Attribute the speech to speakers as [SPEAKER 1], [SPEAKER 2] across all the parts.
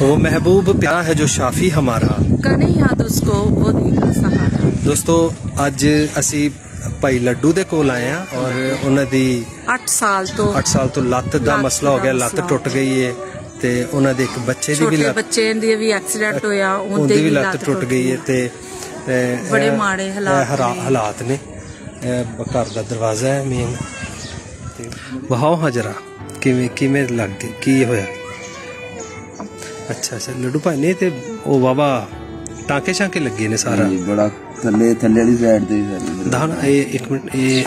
[SPEAKER 1] वो महबूब प्यारा है जो शाफी हमारा,
[SPEAKER 2] कन्हैया उसको वो देगा सहारा।
[SPEAKER 1] दोस्तों अज असी भाई लड्डू दे कोल आए हैं और उन्हां दी
[SPEAKER 2] 8 साल तो
[SPEAKER 1] लत्त दा मसला हो गया, लत्त टुट गई है ते उन्हां दे एक बच्चे दी भी लत्त,
[SPEAKER 2] बच्चे दी भी एक्सीडेंट होया,
[SPEAKER 1] उनदी भी लत्त टुट गई है ते
[SPEAKER 2] बड़े माड़े
[SPEAKER 1] हालात ने। घर दा दरवाजा है मेन, बहाओ हाँ जरा किवें लग गई, की होया? अच्छा लड्डू भाई ने ते ओ बाबा टांके शांके लगे ने सारा
[SPEAKER 3] बड़ा थल्ले वाली साइड ते
[SPEAKER 1] दान एक मिनट ये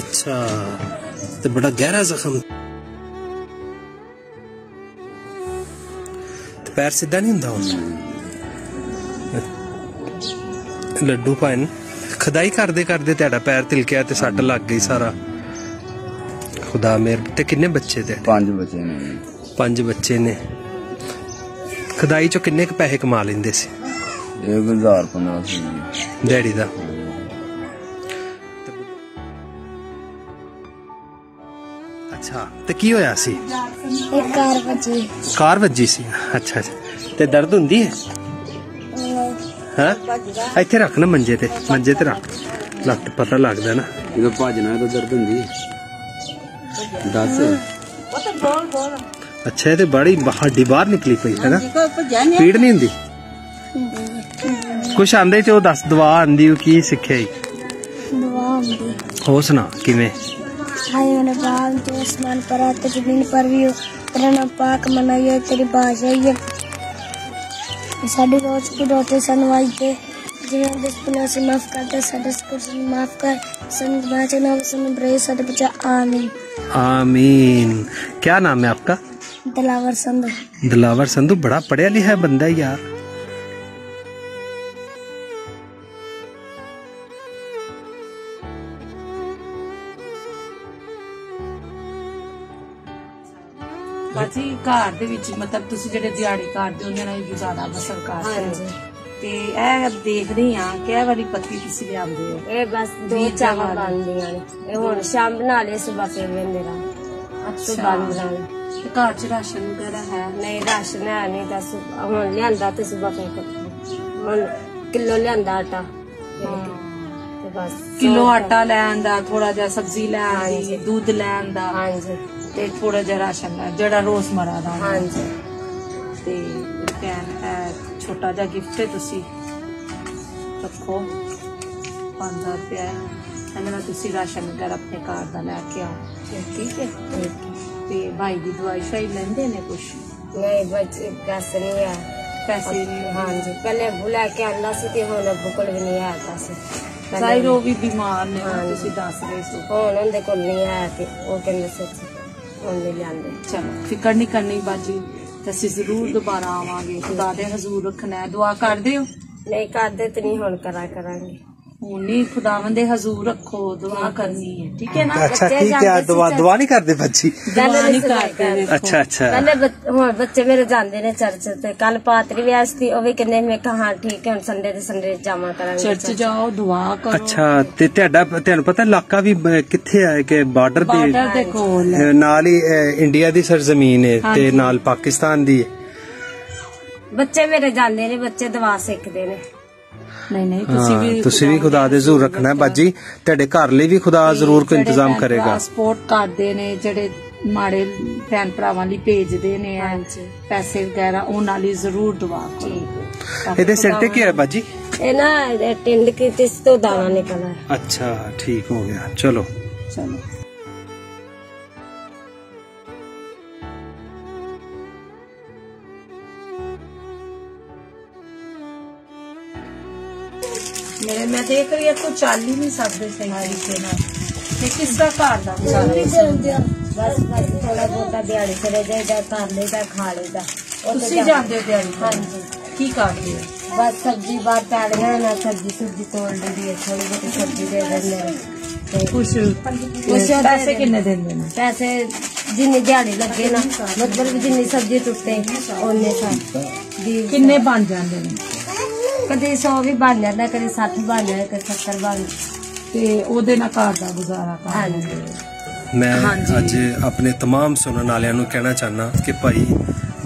[SPEAKER 1] अच्छा ते बड़ा गहरा जख्म, पैर सीधा नहीं हुंदा हुण। लड्डू भाई ने खदाई करदे करदे तेरा पैर तिलकिया ते सट लग गई सारा। खुदा मेहर। ते किन्ने बच्चे थे?
[SPEAKER 3] 5 बच्चे ने।
[SPEAKER 1] 5 बच्चे ने। खदाई चो किन्ने क पैसे कमा लेंदे सी?
[SPEAKER 3] 1000-1500
[SPEAKER 1] डैडी दा। अच्छा ते की होया सी?
[SPEAKER 4] एक कार
[SPEAKER 1] वजी सी। अच्छा ते दर्द हुंदी है? हाँ इत्थे रख ना मंजे ते रख, लत्त पता लगदा ना
[SPEAKER 3] जो भजना तो दर्द हुंदी दस।
[SPEAKER 1] अच्छा ये बड़ी हड्डी बाहर निकली पई है ना, पीड़ नहीं हुंदी? कुछ आंदे चो दस दुआ आंदी की सिक्खे हो सुना किवें?
[SPEAKER 4] हाय मेरे बाल तो आसमान पर आते जमीन पर भी हो, तेरा नाम पाक मनाइए, तेरी बादशाही है साडी रोज की रोटी सनवाई दे, जिन्हें दुश्मनों से माफ कर दे, साडे से माफ कर, सन बचाना सन ब्रे साडे बचा, आमीन
[SPEAKER 1] आमीन। क्या नाम है आपका?
[SPEAKER 4] दिलावर संधू।
[SPEAKER 1] दिलावर संधू बड़ा पढ़िया लिखा बंदा है यार।
[SPEAKER 2] बाजी घर दे विच मतलब तुसी जेडे दिहाड़ी करदे उन्हां नाल गुजारा बसर करदे ते ए देखदे हां कि वाली पत्ती तुसी लिआंदे हो? ए बस 2 चावल बनदियां ने, ए हुण शाम बना ले सुबह के मेरा। अच्छा बना ले ते घर च राशन वगैरह है? नहीं राशन है नहीं, दस हुण लिआंदा ते सुबह के हुण किलो लिआंदा आटा ते बस किलो आटा ले आंदा, थोड़ा जा सब्जी ले आंदी, दूध ले आंदा, हां जी ते थोड़ा जा राशन जड़ा रोजमर्रा दा। हां जी ते कैन है छोटा जा गिफ्ट है, तुसी रखो 5000 रुपया है, इन्ना तुसी राशन वगैरह अपने घर दा लेके आओ, ठीक है? ते भाई दी दवाई शाई लेंदे ने कुछ? नहीं बच्चे पैसे नहीं है, पैसे नहीं। हां जी पहले बुला के आंदा सी ते हुण अब्बू कोल भी नहीं है पैसे, साइर वो भी बीमार ने, तुसी दस रहे सो हुण उनदे कोल नहीं है ते ओ कहंदे सच चलो फिकर नहीं करनी बाजी, असीं जरूर दोबारा आवांगे। खुदा दे हजूर रखना है, दुआ कर दे हो? नहीं करदे ते नहीं हुण करांगे, हुण नहीं खुदावंद दे हजूर रखो, दुआ करनी है, ठीक है ना?
[SPEAKER 1] अच्छा ठीक है, दुआ नहीं करदे बच्ची?
[SPEAKER 2] दुआ नहीं करदे।
[SPEAKER 1] अच्छा
[SPEAKER 4] पहले हुण बच्चे मेरे जांदे ने चर्च ते, कल पातरी व्यास थी ओ भी कहंदे मैं कहा हां ठीक है हुण संडे जावा करांगे, चर्च जाओ दुआ करो।
[SPEAKER 1] अच्छा ते तुहानू पता इलाका भी किथे है कि बॉर्डर दे कोल नाल ही इंडिया दी सरजमीन है ते नाल पाकिस्तान दी है।
[SPEAKER 4] बच्चे मेरे जांदे ने, बच्चे दुआ सिखदे ने।
[SPEAKER 2] नहीं
[SPEAKER 1] तुसी भी खुदा दे जरूर रखना है बाजी, तेरे घर लिए भी खुदा जरूर कोई इंतजाम करेगा।
[SPEAKER 2] सपोर्ट करदे ने जेडे माड़े भैन भरावां लई भेजदे ने पैसे वगैरह, उन्हां लई जरूर दुआ करो।
[SPEAKER 1] इहदे सिर ते क्या है बाजी?
[SPEAKER 4] ए ना टिंड की तिस तो दाना निकला है।
[SPEAKER 1] अच्छा ठीक हो गया, चलो
[SPEAKER 2] मेरे मैं देख रही है तो चल ही नहीं सकते सही तरीके नाल, ते किसदा घर दा गुजारा? बस थोड़ा बहुत दिहाड़ी चले जाएगा, कर लेगा, खा लेगा। तुसी जांदे हो दिहाड़ी? हां जी। की करदे हो? बस सब्जी बाहर पैड़ियां ना, सब्जी तोड़ दी है, थोड़ी बहुत सब्जी दे देंगे कुछ पैसे किन्ने देंदे ने? पैसे जिन्नी दिहाड़ी लगे ना, मतलब जिन्नी सब्जी टुटे ओने किन्ने बन जांदे ने? कदे 100 भी बन जाता, कदे 60 बन जाए, कदे 70 बन, ते ओदे नाल घर दा गुजारा कर।
[SPEAKER 1] मैं अज अपने तमाम सुनने वालियां नूं कहना चाहना कि भाई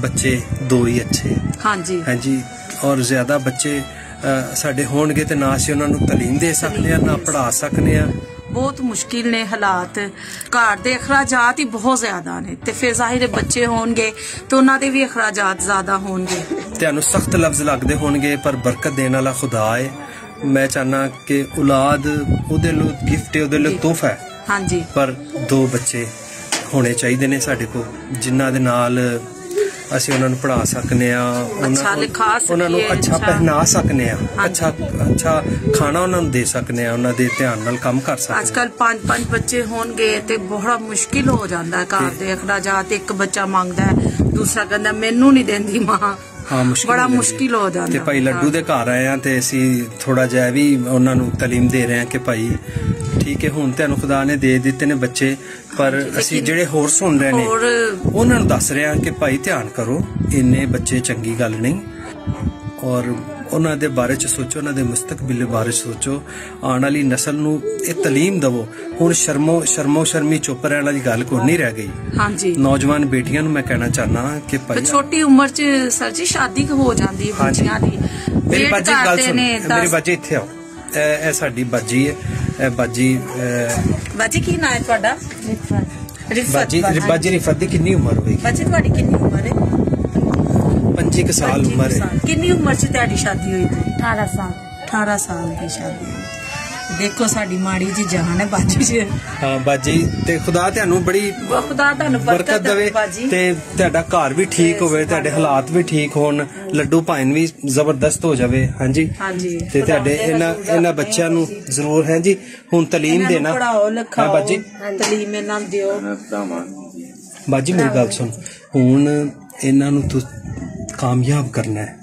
[SPEAKER 1] बच्चे दो ही अच्छे हाँ जी और ज्यादा बच्चे साडे होणगे ते ना असीं उन्हां नूं तालीम दे सकने आ ना पढ़ा सकने आ।
[SPEAKER 2] बहुत मुश्किल ने हालात, घर दे अखराजात ही बहुत ज्यादा ने ते फिर जाहिर बच्चे होणगे तो उन्हां दे भी अखराजात ज्यादा होणगे।
[SPEAKER 1] तुहानूं सख्त लफ्ज लगदे होणगे पर बरकत देने वाला खुदा है। मैं चाहना कि औलाद ओहदे लई गिफ्ट है, ओहदे लई तोहफा है हाँ जी, पर दो बच्चे होने चाहिए ने साडे कोल जिन्हां दे नाल ਅਸੀਂ ਉਹਨਾਂ ਨੂੰ ਪੜ੍ਹਾ ਸਕਨੇ ਆ, ਉਹਨਾਂ ਨੂੰ ਅੱਛਾ ਪਹਿਨਾ ਸਕਨੇ ਆ, ਅੱਛਾ ਖਾਣਾ ਉਹਨਾਂ ਨੂੰ ਦੇ ਸਕਨੇ ਆ, ਉਹਨਾਂ ਦੇ ਧਿਆਨ ਨਾਲ ਕੰਮ ਕਰ ਸਕਨੇ ਆ।
[SPEAKER 2] ਅੱਜ ਕੱਲ 5 ਬੱਚੇ ਹੋਣਗੇ ਤੇ ਬੜਾ ਮੁਸ਼ਕਿਲ ਹੋ ਜਾਂਦਾ ਹੈ ਘਰ ਦੇ ਅਖਰਾਜਾਤ। ਇੱਕ ਬੱਚਾ ਮੰਗਦਾ ਦੂਸਰਾ ਕਹਿੰਦਾ ਮੈਨੂੰ ਨਹੀਂ ਦਿੰਦੀ ਮਾਂ, ਬੜਾ ਮੁਸ਼ਕਿਲ ਹੋ ਜਾਂਦਾ।
[SPEAKER 1] ਤੇ ਭਾਈ ਲੱਡੂ ਦੇ ਘਰ ਆਏ ਆ ਤੇ ਅਸੀਂ ਥੋੜਾ ਜਿਹਾ ਵੀ ਉਹਨਾਂ ਨੂੰ ਤਾਲੀਮ ਦੇ ਰਹੇ ਆ ਕਿ ਭਾਈ ਠੀਕ ਹੈ ਹੁਣ ਤੁਹਾਨੂੰ ਖੁਦਾ ਨੇ ਦੇ ਦਿੱਤੇ ਨੇ ਬੱਚੇ, ਪਰ ਅਸੀਂ ਜਿਹੜੇ ਹੋਰ ਸੁਣ ਰਹੇ ਨੇ ਉਹਨਾਂ ਨੂੰ ਦੱਸ ਰਹੇ ਆ ਕਿ ਭਾਈ ਧਿਆਨ ਕਰੋ, ਇੰਨੇ ਬੱਚੇ ਚੰਗੀ ਗੱਲ ਨਹੀਂ। ਔਰ ਉਹਨਾਂ ਦੇ ਬਾਰੇ ਚ ਸੋਚੋ, ਉਹਨਾਂ ਦੇ ਮੁਸਤਕਬਲ ਬਾਰੇ ਸੋਚੋ, ਆਉਣ ਵਾਲੀ ਨਸਲ ਨੂੰ ਇਹ ਤਾਲੀਮ ਦਵੋ। ਹੁਣ ਸ਼ਰਮੋ ਸ਼ਰਮੀ ਚੁੱਪ ਰਹਿਣ ਵਾਲੀ ਗੱਲ ਕੋਈ ਨਹੀਂ ਰਹਿ ਗਈ। ਹਾਂਜੀ ਨੌਜਵਾਨ ਬੇਟੀਆਂ ਨੂੰ ਮੈਂ ਕਹਿਣਾ ਚਾਹਨਾ ਕਿ ਭਾਈ
[SPEAKER 2] ਛੋਟੀ ਉਮਰ ਚ ਸਰ ਜੀ ਸ਼ਾਦੀ ਹੋ ਜਾਂਦੀ ਹੈ ਬੱਚਿਆਂ ਦੀ।
[SPEAKER 1] ਮੇਰੀ ਬਾਜੀ ਗੱਲ ਸੁਣ, ਮੇਰੀ ਬਾਜੀ ਇੱਥੇ ਆਓ, ਇਹ ਸਾਡੀ ਬਾਜੀ ਹੈ, ਇਹ ਬਾਜੀ ਕੀ ਨਾਂ ਹੈ ਤੁਹਾਡਾ? ਬਾਜੀ ਰਿਫਤ ਦੀ ਕਿੰਨੀ ਉਮਰ ਹੋਏਗੀ?
[SPEAKER 2] ਬਾਜੀ ਤੁਹਾਡੀ ਕਿੰਨੀ ਉਮਰ ਹੈ?
[SPEAKER 1] 25 ਸਾਲ ਉਮਰ ਹੈ।
[SPEAKER 2] ਕਿੰਨੀ ਉਮਰ ਚ ਤੁਹਾਡੀ ਸ਼ਾਦੀ ਹੋਈ? 18 ਸਾਲ। 18 ਸਾਲ ਦੀ ਸ਼ਾਦੀ। ਦੇਖੋ ਸਾਡੀ ਮਾੜੀ ਜੀ ਜਾਨ ਹੈ ਬਾਜੀ ਚ।
[SPEAKER 1] ਹਾਂ ਬਾਜੀ ਤੇ ਖੁਦਾ ਤੁਹਾਨੂੰ ਬੜੀ ਬਰਕਤ ਦੇਵੇ ਤੇ ਤੁਹਾਡਾ ਘਰ ਵੀ ਠੀਕ ਹੋਵੇ, ਤੁਹਾਡੇ ਹਾਲਾਤ ਵੀ ਠੀਕ ਹੋਣ, ਲੱਡੂ ਭਾਈਨ ਵੀ ਜ਼ਬਰਦਸਤ ਹੋ ਜਾਵੇ। ਹਾਂਜੀ ਤੇ ਤੁਹਾਡੇ ਇਹਨਾਂ ਬੱਚਿਆਂ ਨੂੰ ਜ਼ਰੂਰ ਹੈ ਜੀ ਹੁਣ ਤਾਲੀਮ ਦੇਣਾ।
[SPEAKER 2] ਪੜਾਓ ਲਿਖਾਓ ਬਾਜੀ, ਤਾਲੀਮ ਇਹਨਾਂ ਨੂੰ ਦਿਓ।
[SPEAKER 1] ਬਾਜੀ ਮੇਰੀ ਗੱਲ ਸੁਣ, ਹੁਣ ਇਹਨਾਂ ਨੂੰ ਤੂੰ ਕਾਮਯਾਬ ਕਰਨਾ ਹੈ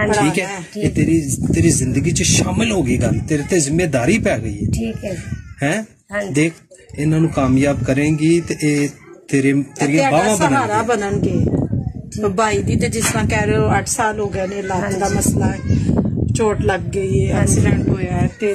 [SPEAKER 1] ठीक है, ये तेरी जिंदगी च शामिल हो गई गल, तेरे ते जिम्मेदारी पै गई है ठीक है देख इन्हां नूं कामयाब करेंगी ते तेरियां बाहां
[SPEAKER 2] बननगे। भाई दी ते जिस तरह कह रहे हो 8 साल हो गए ने, लात दा मसला है, चोट लग गई है, एक्सीडेंट होया है ते